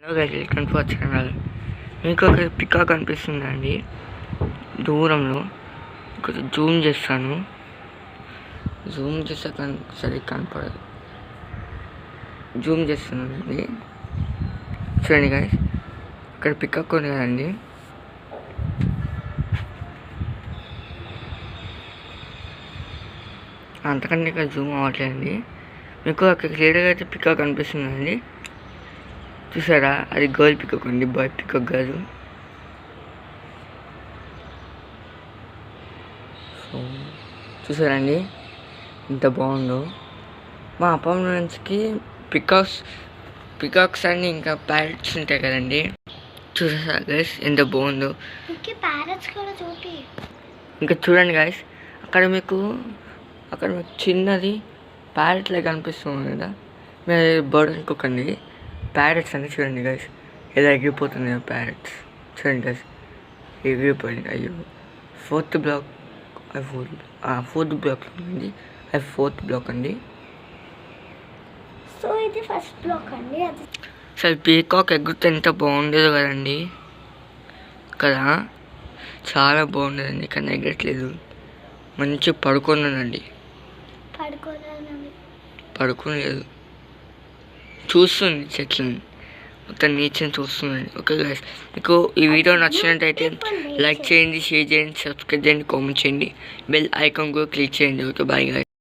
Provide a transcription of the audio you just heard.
Hello guys, welcome to our channel. మీకు ఒక peacock కనిపిస్తుందండి దూరంలో. కొంచెం జూమ్ చేస్తాను. జూమ్ చేస్తే సరిగ్గా కనపడదు. జూమ్ చేస్తున్నానండి. చూడండి గైస్, ఇక్కడ పికాక్ ఉంది కదండి. అంతకంటే ఇక్కడ జూమ్ అవ్వట్లేదండి. మీకు అక్కడ క్లియర్గా అయితే పికాక్ కనిపిస్తుందండి. చూసారా, అది గర్ల్ పికాక్ అండి, బాయ్ పికాక్ కాదు. సో చూసారండి ఎంత బాగుందో. మా అపార్ట్మెంట్స్కి పికాక్స్ అన్ని ఇంకా ప్యారెట్స్ ఉంటాయి కదండి. చూసారా గైస్ ఎంత బాగుందో. ఇంకా చూడండి గైస్, అక్కడ మీకు చిన్నది ప్యారెట్ లాగా కనిపిస్తుంది కదా. మీరు బర్డ్ అనుకోకండి, ప్యారెట్స్ అని. చూడండి గైస్ ఎలా ఎగిరిపోతున్నాయో ప్యారెట్స్. చూడండి గైస్, ఎగిరిపోయింది. అయ్యో, ఫోర్త్ బ్లాక్ అండి. అది ఫోర్త్ బ్లాక్ అండి. సో ఇది ఫస్ట్ బ్లాక్ అండి. అది అసలు పీకాక్ ఎగురితే ఎంత బాగుండేదో కదండి కదా. చాలా బాగుండేదండి, కానీ ఎగరట్లేదు. మంచిగా పడుకున్నానండి. పడుకోలేదు, చూస్తుంది చెట్లని, మొత్తం నేచర్ని చూస్తుందండి. ఓకే గైస్, మీకు ఈ వీడియో నచ్చినట్టయితే లైక్ చేయండి, షేర్ చేయండి, సబ్స్క్రైబ్ చేయండి, కామెంట్ చేయండి, బెల్ ఐకాన్ కూడా క్లిక్ చేయండి. Okay, bye guys.